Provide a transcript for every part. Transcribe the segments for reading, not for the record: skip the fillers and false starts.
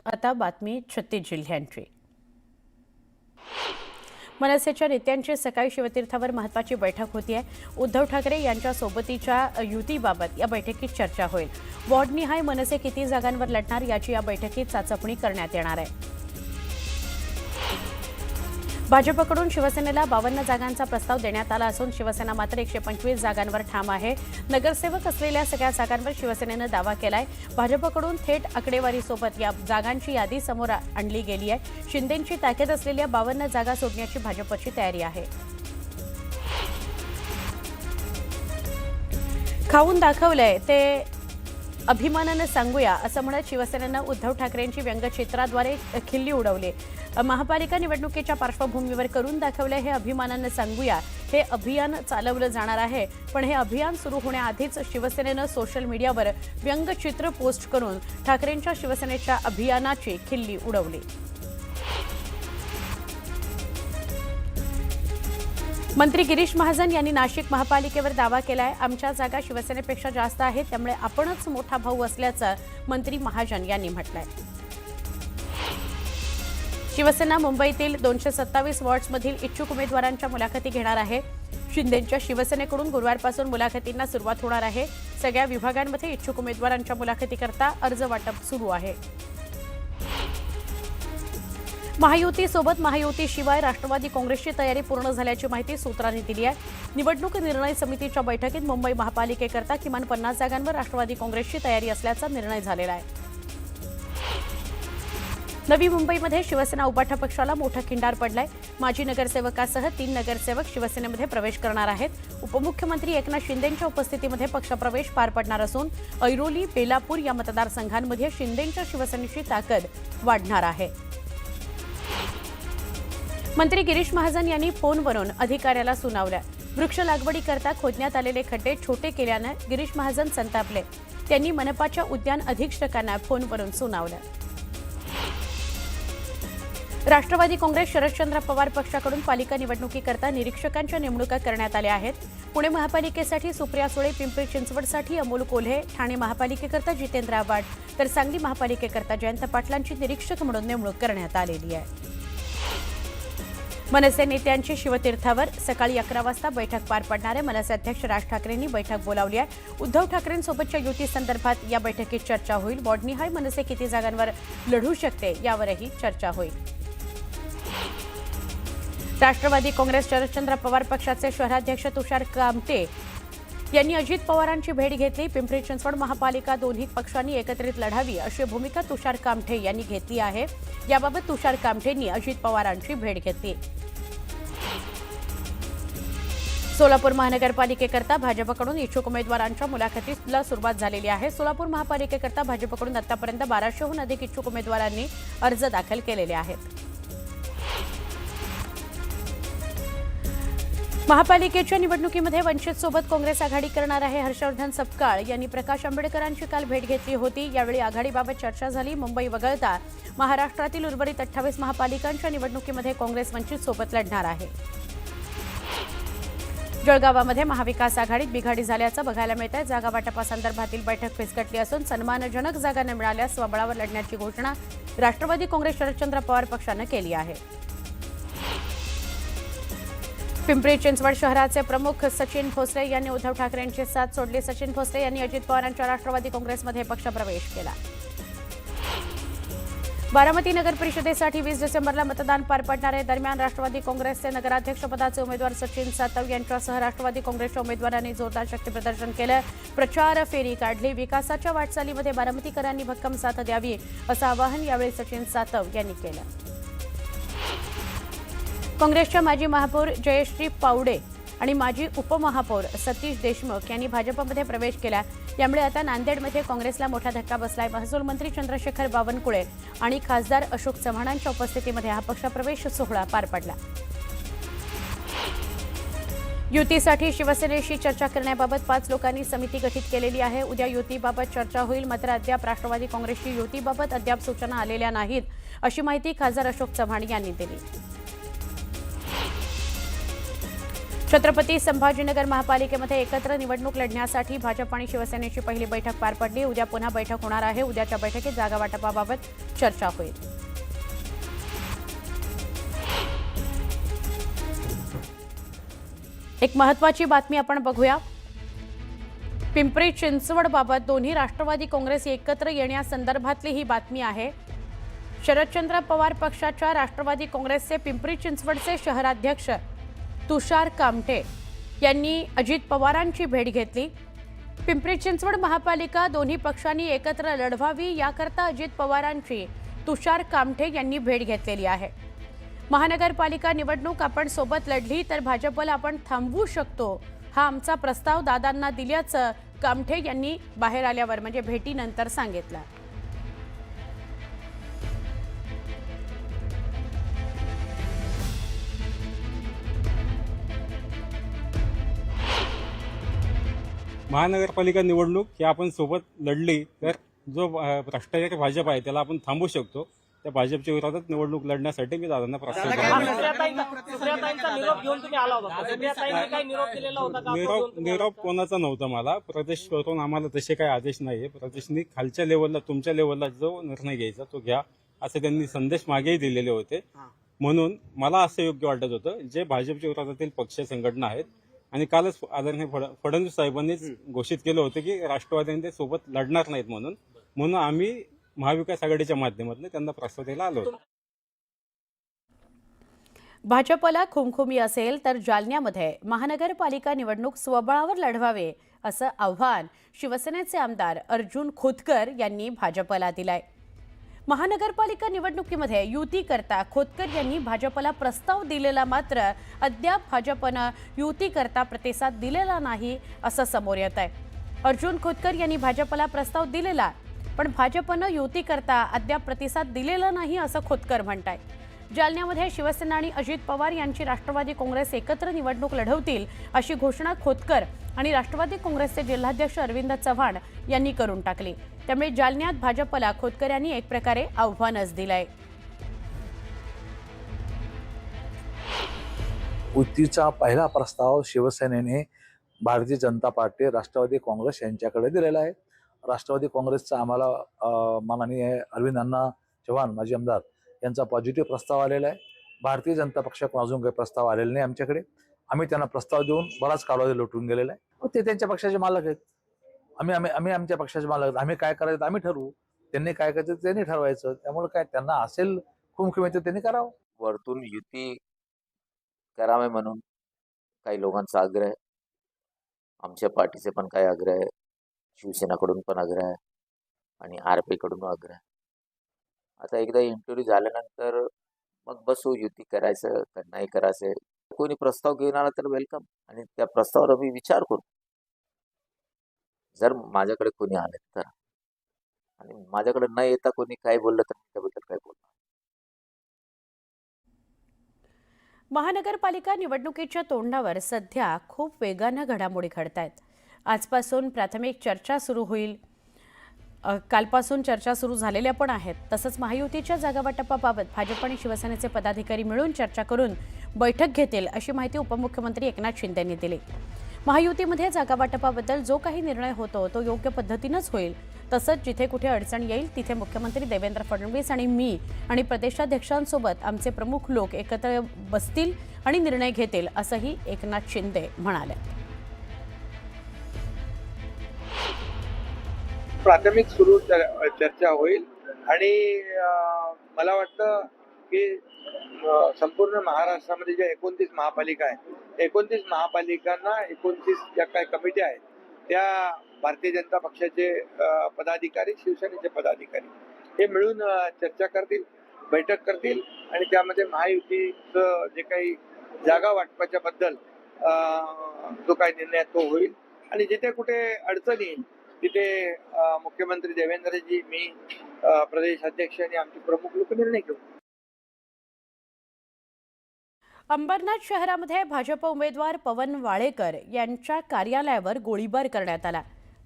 आता बातमी छत्तीस जिल्ह्यांची। मनसेच्या नेत्यांची सकाळी शिवतीर्थावर महत्त्वाची बैठक होती आहे। उद्धव ठाकरे यांच्या सोबतीच्या युतीबाबत या बैठकीत चर्चा होईल। वॉर्डनिहाय मनसे किती जागांवर लढणार याची या बैठकीत चाचपणी करण्यात येणार आहे। भाजपकडून शिवसेनेला 52 जागांचा प्रस्ताव देण्यात आला असून शिवसेना मात्र 125 जागांवर ठाम आहे। नगरसेवक असलेल्या सगळ्या जागांवर शिवसेनेने दावा केलाय। भाजपकडून थेट आकडेवारीसोबत या जागांची यादी समोर आणली गेली आहे। शिंदेंची ताकद असलेल्या 52 जागा सोडण्याची भाजपची तयारी आहे। खाऊन दाखवलंय ते अभिमानाने सांगूया असं म्हणत शिवसेनेनं उद्धव ठाकरेंची व्यंगचित्राद्वारे खिल्ली उडवली। महापालिका निवडणुकीच्या पार्श्वभूमीवर करून दाखवले हे अभिमानाने सांगूया हे अभियान चालवलं जाणार आहे। पण हे अभियान सुरू होण्याआधीच शिवसेनेनं सोशल मीडियावर व्यंगचित्र पोस्ट करून ठाकरेंच्या शिवसेनेच्या अभियानाची खिल्ली उडवली। मंत्री गिरीश महाजन यांनी नाशिक महापालिकेवर दावा केलाय। आमच्या जागा शिवसेनेपेक्षा जास्त आहेत, त्यामुळे आपणच मोठा भाऊ असल्याचं मंत्री महाजन यांनी म्हटलंय। शिवसेना मुंबईतील 227 वॉर्ड्समधील इच्छुक उमेदवारांच्या मुलाखती घेणार आहे। शिंदेंच्या शिवसेनेकडून गुरुवारपासून मुलाखतींना सुरुवात होणार आहे। सगळ्या विभागांमध्ये इच्छुक उमेदवारांच्या मुलाखतीकरता अर्ज वाटप सुरू आहे। महायुतीसोबत महायुतीशिवाय राष्ट्रवादी काँग्रेसची तयारी पूर्ण झाल्याची माहिती सूत्रांनी दिली आहे। निवडणूक निर्णय समितीच्या बैठकीत मुंबई महापालिकेकरता किमान 50 जागांवर राष्ट्रवादी काँग्रेसची तयारी असल्याचा निर्णय झालेला आहे। नवी मुंबईमध्ये शिवसेना उबाठा पक्षाला मोठा खिंडार पडलाय। माजी नगरसेवकासह 3 नगरसेवक शिवसेनेमध्ये प्रवेश करणार आहेत। उपमुख्यमंत्री एकनाथ शिंदेंच्या उपस्थितीमध्ये पक्षप्रवेश पार पडणार असून ऐरोली, बेलापूर या मतदारसंघांमध्ये शिंदेंच्या शिवसेनेची ताकद वाढणार आहे। मंत्री गिरीश महाजन यांनी फोनवरून अधिकाऱ्याला सुनावलं। वृक्ष लागवडीकरता खोदण्यात आलेले खड्डे छोटे केल्यानं गिरीश महाजन संतापले। त्यांनी मनपाच्या उद्यान अधीक्षकांना फोनवरून सुनावलं। राष्ट्रवादी काँग्रेस शरदचंद्र पवार पक्षाकडून पालिका निवडणुकीकरता निरीक्षकांच्या नेमणुका करण्यात आल्या आहेत। पुणे महापालिकेसाठी सुप्रिया सुळे, पिंपरी चिंचवडसाठी अमोल कोल्हे, ठाणे महापालिकेकरता जितेंद्र आव्हाड तर सांगली महापालिकेकरता जयंत पाटलांची निरीक्षक म्हणून नेमणूक करण्यात आलेली आहे। मनसे नेत्यांची शिवतीर्थावर सकाळी 11 वाजता बैठक पार पडणार आहे। मनसे अध्यक्ष राज ठाकरेंनी बैठक बोलावली आहे। उद्धव ठाकरेंसोबतच्या युती संदर्भात या बैठकीत चर्चा होईल। वॉर्डनिहाय मनसे किती जागांवर लढू शकते यावरही चर्चा होईल। राष्ट्रवादी काँग्रेस शरदचंद्र पवार पक्षाचे शहराध्यक्ष तुषार कामटे यांनी अजित पवारांची भेट घेतली। पिंपरी चिंचवड महापालिका दोन्ही पक्षांनी एकत्रित लढावी अशी भूमिका तुषार कामटे यांनी घेतली आहे। याबाबत तुषार कामटेंनी अजित पवारांची भेट घेतली। सोलापूर महानगरपालिकेकरता भाजपकडून इच्छुक उमेदवारांच्या मुलाखतीला सुरुवात झालेली आहे। सोलापूर महापालिकेकरता भाजपकडून आतापर्यंत 1200हून अधिक इच्छुक उमेदवारांनी अर्ज दाखल केलेले आहेत। महापालिकेच्या निवडणुकीमध्ये वंचितसोबत काँग्रेस आघाडी करणार आहे। हर्षवर्धन सपकाळ यांनी प्रकाश आंबेडकरांची काल भेट घेतली होती। यावेळी आघाडीबाबत चर्चा झाली। मुंबई वगळता महाराष्ट्रातील उर्वरित 28 महापालिकांच्या निवडणुकीमध्ये काँग्रेस वंचितसोबत लढणार आहे। जळगावामध्ये महाविकास आघाडीत बिघाडी झाल्याचं बघायला मिळत आहे। जागा वाटपासंदर्भातील बैठक फिसकटली असून सन्मानजनक जागा न मिळाल्यास स्वबळावर लढण्याची घोषणा राष्ट्रवादी काँग्रेस शरदचंद्र पवार पक्षानं केली आहे। पिंपरी चिंचवड शहराचे प्रमुख सचिन भोसले यांनी उद्धव ठाकरेंची साथ सोडली। सचिन भोसले यांनी अजित पवारांच्या राष्ट्रवादी काँग्रेसमध्ये पक्षप्रवेश केला। बारामती नगर परिषदेसाठी 20 डिसेंबरला मतदान पार पडणार आहे। दरम्यान राष्ट्रवादी काँग्रेसचे नगराध्यक्षपदाचे उमेदवार सचिन सातव यांच्यासह राष्ट्रवादी काँग्रेसच्या उमेदवारांनी जोरदार शक्तीप्रदर्शन केलं। प्रचार फेरी काढली। विकासाच्या वाटचालीमध्ये बारामतीकरांनी भक्कम साथ द्यावी असं आवाहन यावेळी सचिन सातव यांनी केलं। काँग्रेसच्या माजी महापौर जयश्री पावडे आणि माजी उपमहापौर सतीश देशमुख यांनी भाजपमध्ये प्रवेश केला। यामुळे आता नांदेडमध्ये काँग्रेसला मोठा धक्का बसलाय। महसूल मंत्री चंद्रशेखर बावनकुळे आणि खासदार अशोक चव्हाणांच्या उपस्थितीमध्ये हा पक्षप्रवेश सोहळा पार पडला। युतीसाठी शिवसेनेशी चर्चा करण्याबाबत 5 लोकांनी समिती गठीत केलेली आहे। उद्या युतीबाबत चर्चा होईल। मात्र अद्याप राष्ट्रवादी काँग्रेसची युतीबाबत अद्याप सूचना आलेल्या नाहीत अशी माहिती खासदार अशोक चव्हाण यांनी दिली। छत्रपती संभाजीनगर महापालिकेमध्ये एकत्र निवडणूक लढण्यासाठी भाजप आणि शिवसेनेची पहिली बैठक पार पडली। उद्या पुन्हा बैठक होणार आहे। उद्याच्या बैठकीत जागा वाटपाबाबत चर्चा होईल। एक महत्त्वाची बातमी आपण बघूया। पिंपरी चिंचवड बाबत दोन्ही राष्ट्रवादी काँग्रेस एकत्र येण्यासंदर्भातली ही बातमी आहे। शरदचंद्र पवार पक्षाच्या राष्ट्रवादी काँग्रेसचे पिंपरी चिंचवडचे शहराध्यक्ष तुषार कामटे यांनी अजित पवारांची भेट घेतली। पिंपरी चिंचवड महापालिका दोन्ही पक्षांनी एकत्र लढवावी याकरता अजित पवारांची तुषार कामटे यांनी भेट घेतलेली आहे। महानगरपालिका निवडणूक आपण सोबत लढली तर भाजपला आपण थांबवू शकतो, हा आमचा प्रस्ताव दादांना दिल्याचं कामठे यांनी बाहेर आल्यावर म्हणजे भेटीनंतर सांगितलं। महानगरपालिका निवडणूक ही आपण सोबत लढली तर जो भ्रष्टाचारी भाजप आहे त्याला आपण थांबवू शकतो। त्या भाजपच्या विरोधात निवडणूक लढण्यासाठी मी दादांना प्रस्ताव निरोप कोणाचा नव्हता मला। प्रदेश करून आम्हाला तसे काही आदेश नाहीये। प्रदेशनी खालच्या लेवलला तुमच्या लेवलला जो निर्णय घ्यायचा तो घ्या असे त्यांनी संदेश मागेही दिलेले होते। म्हणून मला असं योग्य वाटत होतं जे भाजपच्या विरोधातील पक्ष संघटना आहेत आणि कालच आदरणीय फडणवीस साहेबांनीच घोषित केलं होतं की राष्ट्रवादी सोबत लढणार नाहीत म्हणून आम्ही महाविकास आघाडीच्या माध्यमातून त्यांना प्रस्ताव द्यायला आलो होतो। भाजपला खुमखुमी असेल तर जालन्यामध्ये महानगरपालिका निवडणूक स्वबळावर लढवावे असं आव्हान शिवसेनेचे आमदार अर्जुन खोतकर यांनी भाजपला दिलंय। महानगरपालिका निवडणुकीमध्ये युती करता खोतकर यांनी भाजपला प्रस्ताव दिलेला मात्र अद्याप भाजपनं युती करता प्रतिसाद दिलेला नाही असं समोर येत आहे। अर्जुन खोतकर यांनी भाजपला प्रस्ताव दिलेला पण भाजपनं युती करता अद्याप प्रतिसाद दिलेला नाही असं खोतकर म्हणताय। जालन्यामध्ये शिवसेना आणि अजित पवार यांची राष्ट्रवादी काँग्रेस एकत्र निवडणूक लढवतील अशी घोषणा खोतकर आणि राष्ट्रवादी काँग्रेसचे जिल्हाध्यक्ष अरविंद चव्हाण यांनी करून टाकली। त्यामुळे जालन्यात भाजपला खोतकर यांनी एक प्रकारे आव्हानच दिलंय। युतीचा पहिला प्रस्ताव शिवसेनेने भारतीय जनता पार्टी राष्ट्रवादी काँग्रेस यांच्याकडे दिलेला आहे। राष्ट्रवादी काँग्रेसचा आम्हाला माननीय अरविंद अण्णा चव्हाण माजी आमदार यांचा पॉझिटिव्ह प्रस्ताव आलेला आहे। भारतीय जनता पक्षाकडून अजून काही प्रस्ताव आलेला नाही आमच्याकडे। आम्ही त्यांना प्रस्ताव देऊन बराच कालावधी लुटून गेलेला आहे। ते त्यांच्या पक्षाचे मालक आहेत, आम्ही आमच्या पक्षाचे मालक। आम्ही काय करायचं आम्ही ठरवू, त्यांनी काय करायचं त्यांनी ठरवायचं। त्यामुळे काय त्यांना असेल खुमखुमी तर त्यांनी करावं। वरतून युती करावे म्हणून काही लोकांचा आग्रह आहे, आमच्या पार्टीचे पण काही आग्रह आहे, शिवसेनाकडून पण आग्रह आहे आणि RP कडून आग्रह आहे। आता एकदा इंटरव्ह्यू झाल्यानंतर मग बसू युती करायचं का नाही करायचं। कोणी प्रस्ताव घेऊन आला तर वेलकम आणि त्या प्रस्तावावर आम्ही विचार करू। जर माझ्याकडे कोणी आले तर, आणि माझ्याकडे न येता कोणी काय बोललं तर त्याबद्दल काय बोलणार। महानगरपालिका निवडणुकीच्या तोंडावर सध्या खूप वेगानं घडामोडी घडतायत। आजपासून प्राथमिक चर्चा सुरू होईल, कालपासून चर्चा सुरू झालेल्या पण आहेत। तसंच महायुतीच्या जागावाटपाबाबत भाजप आणि शिवसेनेचे पदाधिकारी मिळून चर्चा करून बैठक घेतील अशी माहिती उपमुख्यमंत्री एकनाथ शिंदे यांनी दिली। महायुतीमध्ये जागावाटपाबद्दल जो काही निर्णय होतो तो योग्य पद्धतीनेच होईल। तसंच जिथे कुठे अडचण येईल तिथे मुख्यमंत्री देवेंद्र फडणवीस आणि मी आणि प्रदेशाध्यक्षांसोबत आमचे प्रमुख लोक एकत्र बसतील आणि निर्णय घेतील असंही एकनाथ शिंदे म्हणाले। प्राथमिक सुरू चर्चा होईल आणि मला वाटतं की संपूर्ण महाराष्ट्रामध्ये ज्या 29 महापालिका आहेत, 29 महापालिकांना 29 ज्या काही कमिटी आहेत त्या भारतीय जनता पक्षाचे पदाधिकारी, शिवसेनेचे पदाधिकारी हे मिळून चर्चा करतील, बैठक करतील आणि त्यामध्ये महायुतीचं जे काही जागा वाटपाच्या बद्दल जो काही निर्णय तो होईल आणि जिथे कुठे अडचण येईल तिथे मुख्यमंत्री देवेंद्रजी, मी, प्रदेश अध्यक्ष आणि आमचे प्रमुख लोक निर्णय घेऊ। अंबरनाथ शहरामध्ये भाजप उमेदवार पवन वाळेकर यांच्या कार्यालयावर गोळीबार करण्यात आला।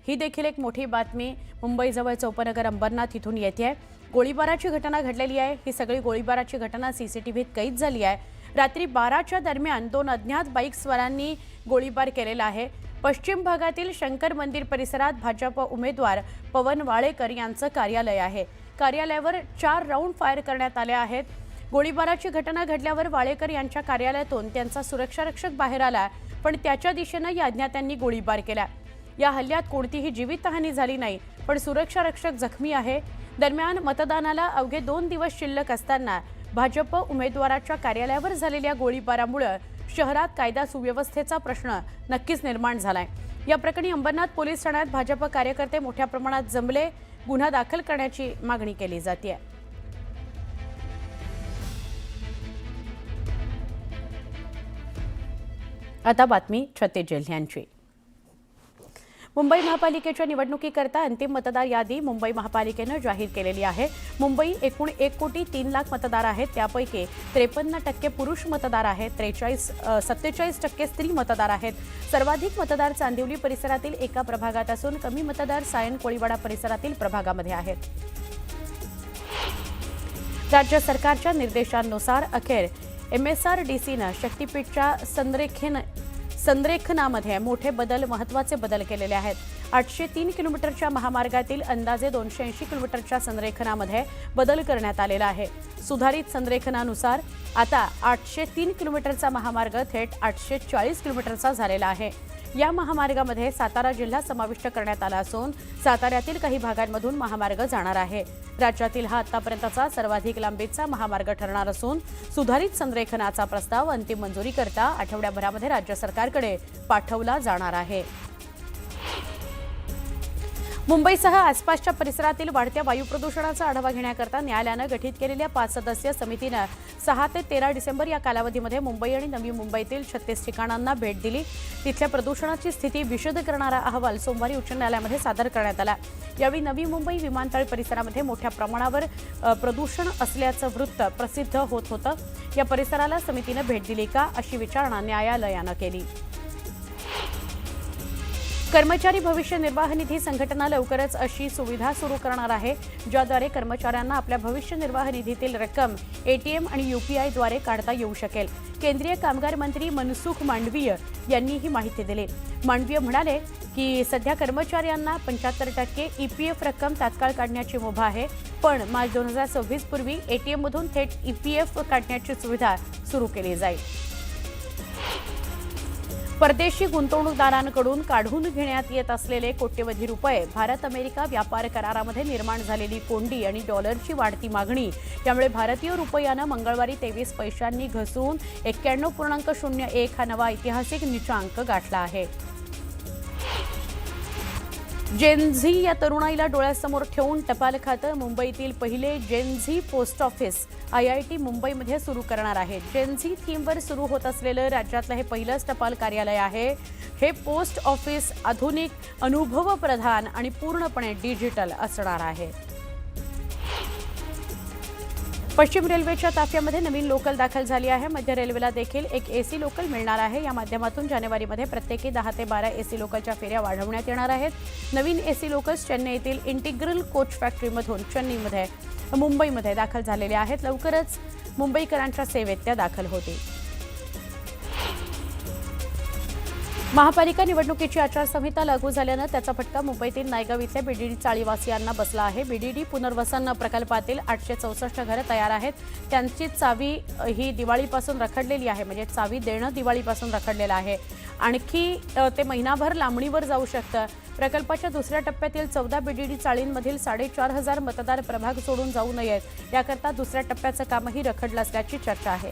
ही देखील एक मोठी बातमी मुंबईजवळचं उपनगर अंबरनाथ इथून येते आहे। गोळीबाराची घटना घडलेली आहे। ही सगळी गोळीबाराची घटना CCTVत कैद झाली आहे। रात्री 12च्या दरम्यान 2 अज्ञात बाईकस्वारांनी गोळीबार केलेला आहे। पश्चिम भागातील शंकर मंदिर परिसरात भाजप उमेदवार पवन वाळेकर यांचं कार्यालय आहे। कार्यालयावर 4 राऊंड फायर करण्यात आले आहेत। गोळीबाराची घटना घडल्यावर वाळेकर यांच्या कार्यालयातून त्यांचा सुरक्षारक्षक बाहेर आला, पण त्याच्या दिशेने या अज्ञातांनी गोळीबार केला। या हल्ल्यात कोणतीही जीवितहानी झाली नाही, पण सुरक्षारक्षक जखमी आहे। दरम्यान मतदानाला अवघे 2 दिवस शिल्लक असताना भाजप उमेदवाराच्या कार्यालयावर झालेल्या गोळीबारामुळे शहरात कायदा सुव्यवस्थेचा प्रश्न नक्कीच निर्माण झालाय। या प्रकरणी अंबरनाथ पोलीस ठाण्यात भाजप कार्यकर्ते मोठ्या प्रमाणात जमले, गुन्हा दाखल करण्याची मागणी केली जाते। आता बातमी छत्तीस जिल्ह्यांची। मुंबई महापालिकेच्या निवडणुकीकरता अंतिम मतदार यादी मुंबई महापालिकेने जाहीर केलेली आहे। मुंबई एकूण 1,03,00,000 मतदार आहेत, त्यापैकी 53% पुरुष मतदार आहेत, 47% स्त्री मतदार आहेत। सर्वाधिक मतदार चांदिवली परिसरातील एका प्रभागात असून कमी मतदार सायन कोळीवाडा परिसरातील प्रभागामध्ये आहेत। राज्य सरकारच्या निर्देशांनुसार अखेर MSRDCनं शक्तीपीठच्या संरेखनामध्ये महत्त्वाचे बदल केलेले आहेत। 803 किलोमीटरच्या महामार्गातील अंदाजे 280 किलोमीटरच्या संरेखनामध्ये बदल करण्यात आलेला आहे। सुधारित संरेखनानुसार आता 803 किलोमीटरचा महामार्ग थेट 840 किलोमीटरचा झालेला आहे। या महामार्गामध्ये सातारा जिल्हा समाविष्ट करण्यात आला असून साताऱ्यातील काही भागांमधून महामार्ग जाणार आहे। राज्यातील हा आतापर्यंतचा सर्वाधिक लांबीचा महामार्ग ठरणार असून सुधारित संरेखनाचा प्रस्ताव अंतिम मंजुरीकरता आठवड्याभरामध्ये राज्य सरकारकडे पाठवला जाणार आहे। मुंबईसह आसपासच्या परिसरातील वाढत्या वायू प्रदूषणाचा आढावा घेण्याकरता न्यायालयानं गठीत केलेल्या 5 सदस्यीय समितीनं 6 ते 13 डिसेंबर या कालावधीमध्ये मुंबई आणि नवी मुंबईतील 36 ठिकाणांना भेट दिली। तिथल्या प्रदूषणाची स्थिती विशद करणारा अहवाल सोमवारी उच्च न्यायालयामध्ये सादर करण्यात आला। यावेळी नवी मुंबई विमानतळ परिसरामध्ये मोठ्या प्रमाणावर प्रदूषण असल्याचं वृत्त प्रसिद्ध होत होतं। या परिसराला समितीनं भेट दिली का, अशी विचारणा न्यायालयानं केली। कर्मचारी भविष्य निर्वाह निधी संघटना लवकरच अशी सुविधा सुरू करणार आहे, ज्याद्वारे कर्मचाऱ्यांना आपल्या भविष्य निर्वाह निधीतील रक्कम ATM आणि UPI द्वारे काढता येऊ शकेल। केंद्रीय कामगार मंत्री मनसुख मांडवीय यांनी ही माहिती दिली। मांडवीय म्हणाले की सध्या कर्मचाऱ्यांना 75% EPF रक्कम तात्काळ काढण्याची मुभा आहे, पण मार्च 2026 पूर्वी ATM मधून थेट EPF काढण्याची सुविधा सुरू केली जाईल। परदेशी गुंतवणूकदारांकडून काढून घेण्यात येत असलेले कोट्यवधी रुपये, भारत अमेरिका व्यापार करारामध्ये निर्माण झालेली कोंडी आणि डॉलरची वाढती मागणी यामुळे भारतीय रुपयानं मंगळवारी 23 पैशांनी घसरून 91.01 हा नवा ऐतिहासिक नीचांक गाठला आहे। जेनझी या तरुणाईला डोळ्यासमोर ठेवून टपाल खातं मुंबईतील पहिले जेनझी पोस्ट ऑफिस IIT मुंबईमध्ये सुरू करणार आहे। जेनझी थीमवर सुरू होत असलेलं राज्यातलं हे पहिलंच टपाल कार्यालय आहे। हे पोस्ट ऑफिस आधुनिक, अनुभवप्रधान आणि पूर्णपणे डिजिटल असणार आहे। पश्चिम रेल्वेच्या ताफ्यामध्ये नवीन लोकल दाखल झाली आहे। मध्य रेल्वेला देखील एक AC लोकल मिळणार आहे। या माध्यमातून जानेवारीमध्ये प्रत्येकी 10 ते 12 AC लोकलच्या फेऱ्या वाढवण्यात येणार आहेत। नवीन AC लोकल्स चेन्नईतील इंटिग्रल कोच फॅक्टरीमधून मुंबईमध्ये दाखल झालेल्या आहेत। लवकरच मुंबईकरांच्या सेवेत त्या दाखल होतील। महापालिका निवडणुकीची आचारसंहिता लागू झाल्यानं त्याचा फटका मुंबईतील नायगाव इथल्या BDD चाळीवासियांना बसला आहे। BDD पुनर्वसन प्रकल्पातील 864 घरं तयार आहेत। त्यांची चावी ही दिवाळीपासून रखडलेली आहे, म्हणजे चावी देणं दिवाळीपासून रखडलेलं आहे। आणखी ते महिनाभर लांबणीवर जाऊ शकतं। प्रकल्पाच्या दुसऱ्या टप्प्यातील 14 BDD चाळींमधील 4,500 मतदार प्रभाग सोडून जाऊ नयेत, याकरता दुसऱ्या टप्प्याचं कामही रखडलं असल्याची चर्चा आहे।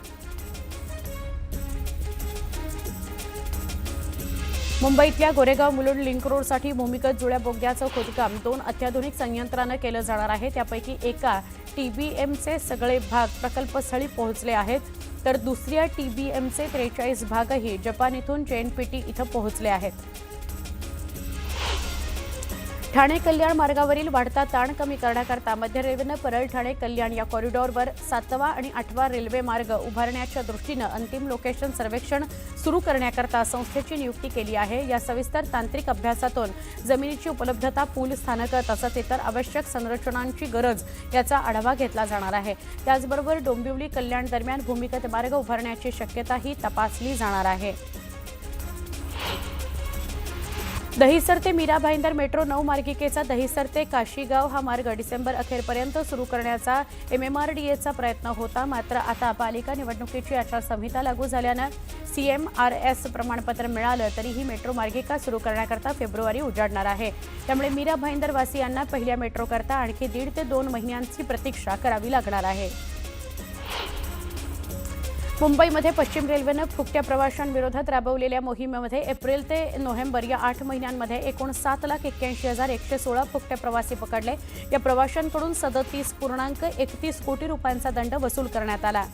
मुंबईतल्या गोरेगाव मुलुंड लिंक रोडसाठी भूमिगत जुळ्या बोगद्याचं खोदकाम 2 अत्याधुनिक संयंत्रानं केलं जाणार आहे। त्यापैकी एका TBMचे सगळे भाग प्रकल्पस्थळी पोहोचले आहेत, तर दुसऱ्या TBMचे 43 भागही जपान इथून JNPT इथं पोहोचले आहेत। ठाणे कल्याण मार्गावरील वाढता ताण कमी करण्याकरता मध्य रेल्वेनं परळ ठाणे कल्याण या कॉरिडॉरवर 7वा आणि 8वा रेल्वे मार्ग उभारण्याच्या दृष्टीनं अंतिम लोकेशन सर्वेक्षण सुरू करण्याकरता संस्थेची नियुक्ती केली आहे। या सविस्तर तांत्रिक अभ्यासातून जमिनीची उपलब्धता, पूल स्थानकं तसंच इतर आवश्यक संरचनांची गरज याचा आढावा घेतला जाणार आहे। त्याचबरोबर डोंबिवली कल्याण दरम्यान भूमिगत मार्ग उभारण्याची शक्यताही तपासली जाणार आहे। दहिसर ते मीरा भाईंदर मेट्रो 9 मार्गिकेचा दहिसर ते काशीगाव हा मार्ग डिसेंबर अखेरपर्यंत सुरू करण्याचा MMRDAचा प्रयत्न होता। मात्र आता पालिका निवडणुकीची आचारसंहिता लागू झाल्यानं CMRS प्रमाणपत्र मिळालं तरीही मेट्रो मार्गिका सुरू करण्याकरता फेब्रुवारी उजाडणार आहे। त्यामुळे मीरा भाईंदर वासियांना पहिल्या मेट्रोकरता आणखी 1.5 ते 2 महिन्यांची प्रतीक्षा करावी लागणार आहे। मुंबईमध्ये पश्चिम रेल्वेनं फुकट्या प्रवाशांविरोधात राबवलेल्या मोहिमेमध्ये एप्रिल ते नोव्हेंबर या 8 महिन्यांमध्ये एकूण 7,81,116 फुकटे प्रवासी पकडले। या प्रवाशांकडून 37.31 कोटी रुपयांचा दंड वसूल करण्यात आला।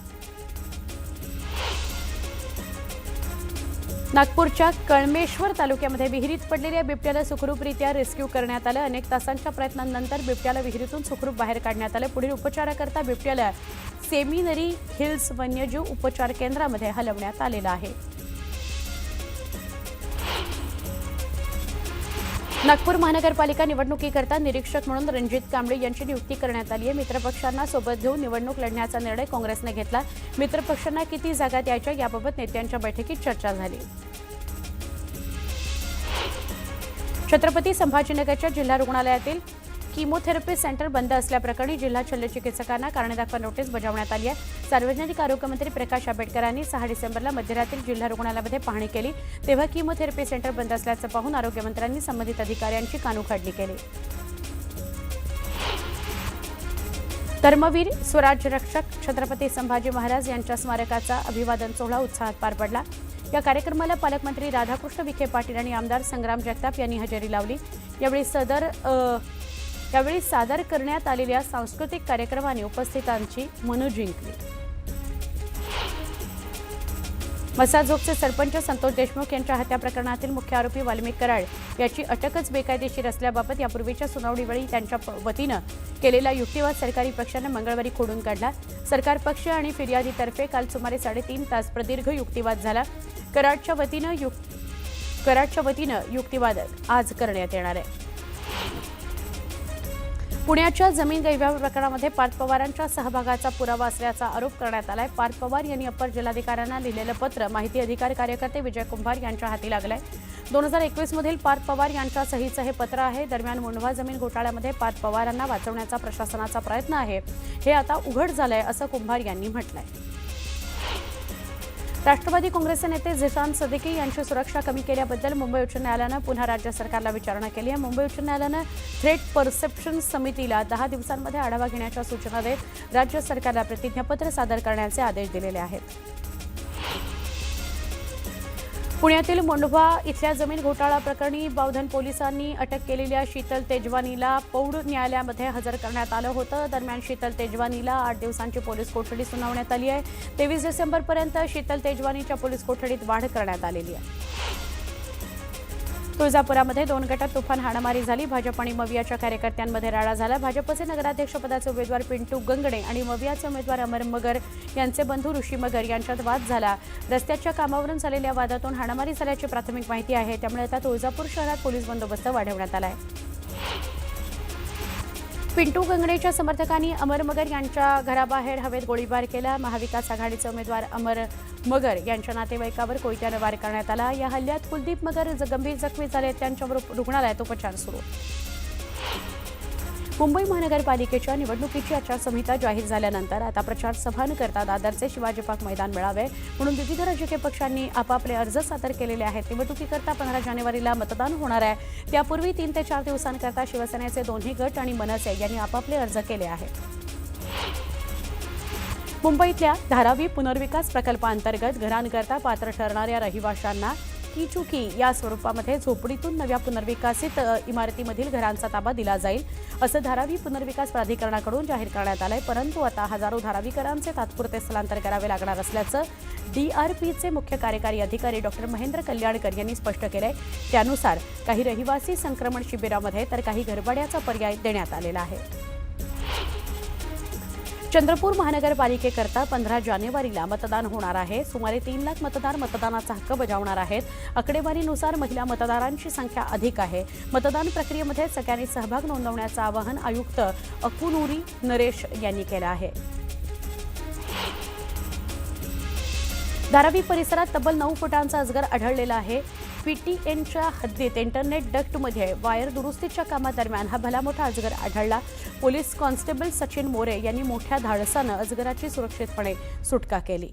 नागपूरच्या कळमेश्वर तालुक्यामध्ये विहिरीत पडलेल्या बिबट्याला सुखरूपरित्या रेस्क्यू करण्यात आलं। अनेक तासांच्या प्रयत्नांनंतर बिबट्याला विहिरीतून सुखरूप बाहेर काढण्यात आलं। पुढील उपचाराकरता बिबट्याला सेमिनरी हिल्स वन्यजीव उपचार केंद्रामध्ये हलवण्यात आलेलं आहे। नागपूर महानगरपालिका निवडणुकीकरता निरीक्षक म्हणून रणजित कांबळे यांची नियुक्ती करण्यात आली आहे। मित्रपक्षांना सोबत घेऊन निवडणूक लढण्याचा निर्णय काँग्रेसने घेतला। मित्रपक्षांना किती जागा द्यायच्या याबाबत नेत्यांच्या बैठकीत चर्चा झाली। छत्रपती संभाजीनगरच्या जिल्हा रुग्णालयातील कीमोथेरपी सेंटर बंद असल्याप्रकरणी जिल्हा शल्यचिकित्सकांना कारणे दाखवा नोटीस बजावण्यात आली आहे। सार्वजनिक आरोग्य मंत्री प्रकाश आंबेडकरांनी 6 डिसेंबरला मध्यरात्री जिल्हा रुग्णालयामध्ये पाहणी केली। तेव्हा कीमोथेरपी सेंटर बंद असल्याचं पाहून आरोग्यमंत्र्यांनी संबंधित अधिकाऱ्यांची कानउघाडणी केली। धर्मवीर स्वराज्य रक्षक छत्रपती संभाजी महाराज यांच्या स्मारकाचा अभिवादन सोहळा उत्साहात पार पडला। या कार्यक्रमाला पालकमंत्री राधाकृष्ण विखे पाटील आणि आमदार संग्राम जगताप यांनी हजेरी लावली। यावेळी सादर करण्यात आलेल्या सांस्कृतिक कार्यक्रमाने उपस्थितांची मनं जिंकली। मसाजोगचे सरपंच संतोष देशमुख यांच्या हत्या प्रकरणातील मुख्य आरोपी वाल्मिक कराड याची अटकच बेकायदेशीर असल्याबाबत यापूर्वीच्या सुनावणीवेळी त्यांच्या वतीनं केलेला युक्तिवाद सरकारी पक्षानं मंगळवारी खोडून काढला। सरकार पक्ष आणि फिर्यादीतर्फे काल सुमारे 3.5 तास प्रदीर्घ युक्तिवाद झाला। कराडच्या वतीनं युक्तिवाद आज करण्यात येणार आहे। पुण्याच्या जमीन गैरव्यवहार प्रकरणामध्ये पार्थ पवारांच्या सहभागाचा पुरावा असल्याचा आरोप करण्यात आलाय। पार्थ पवार यांनी अप्पर जिल्हाधिकाऱ्यांना लिहिलेलं पत्र माहिती अधिकार कार्यकर्ते विजय कुंभार यांच्या हाती लागलंय। 2021 मधील पार्थ पवार यांच्या सहीचं हे पत्र आहे। दरम्यान मुंढवा जमीन घोटाळ्यामध्ये पार्थ पवारांना वाचवण्याचा प्रशासनाचा प्रयत्न आहे, हे आता उघड झालंय असं कुंभार यांनी म्हटलंय। राष्ट्रवादी काँग्रेसचे नेते झिशान सदिकी यांची सुरक्षा कमी केल्याबद्दल मुंबई उच्च न्यायालयानं पुन्हा राज्य सरकारला विचारणा केली आहे। मुंबई उच्च न्यायालयानं थ्रेट परसेप्शन समितीला 10 दिवसांमध्ये आढावा घेण्याच्या सूचना देत राज्य सरकारला प्रतिज्ञापत्र सादर करण्याचे आदेश दिलेले आहेत। पुण्यातील मुंढवा इथल्या जमीन घोटाळा प्रकरणी बावधन पोलिसांनी अटक केलेल्या शीतल तेजवानीला पौड न्यायालयामध्ये हजर करण्यात आलं होतं। दरम्यान शीतल तेजवानीला 8 दिवसांची पोलीस कोठडी सुनावण्यात आली आहे। 23 डिसेंबरपर्यंत शीतल तेजवानीच्या पोलीस कोठडीत वाढ करण्यात आलेली आहे। तुळजापुरामध्ये 2 गटात तुफान हाणामारी झाली। भाजप आणि मवियाच्या कार्यकर्त्यांमध्ये राडा झाला। भाजपचे नगराध्यक्षपदाचे उमेदवार पिंटू गंगणे आणि मवियाचे उमेदवार अमर मगर यांचे बंधू ऋषी मगर यांच्यात वाद झाला। रस्त्याच्या कामावरून झालेल्या वादातून हाणामारी झाल्याची प्राथमिक माहिती आहे। त्यामुळे आता तुळजापूर शहरात पोलीस बंदोबस्त वाढवण्यात आला आहे। पिंटू गंगणेच्या समर्थकांनी अमर मगर यांच्या घराबाहेर हवेत गोळीबार केला। महाविकास आघाडीचे उमेदवार अमर मगर यांच्या नातेवाईकावर कोयत्यानं वार करण्यात आला। या हल्ल्यात कुलदीप मगर गंभीर जखमी झाले, त्यांच्यावर रुग्णालयात उपचार सुरू। मुंबई महानगरपालिकेच्या निवडणुकीची आचारसंहिता जाहीर झाल्यानंतर आता प्रचार सभा न करता दादरचे शिवाजी पार्क मैदान मिळावे म्हणून विविध राजकीय पक्षांनी आपापले अर्ज सादर केलेले आहेत। निवडणुकीकरता 15 जानेवारीला मतदान होणार आहे। त्यापूर्वी 3 ते 4 दिवसांकरता शिवसेनेचे दोन्ही गट आणि मनसे यांनी आपापले अर्ज केले आहेत। मुंबईतल्या धारावी पुनर्विकास प्रकल्पांतर्गत घरांकरता पात्र ठरणाऱ्या रहिवाशांना चुकी या स्वरूपामध्ये झोपडीतून नव्या पुनर्विकसित इमारतीमधील घरांचा ताबा दिला जाईल असं धारावी पुनर्विकास प्राधिकरणाकडून जाहीर करण्यात आलंय. परंतु आता हजारो धारावीकरांचे तात्पुरते स्थलांतर करावे लागणार असल्याचं DRPचे मुख्य कार्यकारी अधिकारी डॉक्टर महेंद्र कल्याणकर यांनी स्पष्ट केलंय. त्यानुसार काही रहिवासी संक्रमण शिबिरामध्ये तर काही घरभाड्याचा पर्याय देण्यात आलेला आहे. चंद्रपूर महानगरपालिकेकरता 15 जानेवारीला मतदान होणार आहे. सुमारे 3 लाख मतदार मतदानाचा हक्क बजावणार आहेत. आकडेवारीनुसार महिला मतदारांची संख्या अधिक आहे. मतदान प्रक्रियेमध्ये सगळ्यांनी सहभाग नोंदवण्याचं आवाहन आयुक्त अकुनुरी नरेश यांनी केलं आहे. धारावी परिसरात तब्बल 9 फुटांचा अजगर आढळलेला आहे. PTNच्या हद्दीत इंटरनेट डक्टमध्ये वायर दुरुस्तीच्या कामादरम्यान हा भला मोठा अजगर आढळला. पोलीस कॉन्स्टेबल सचिन मोरे यांनी मोठ्या धाडसानं अजगराची सुरक्षितपणे सुटका केली.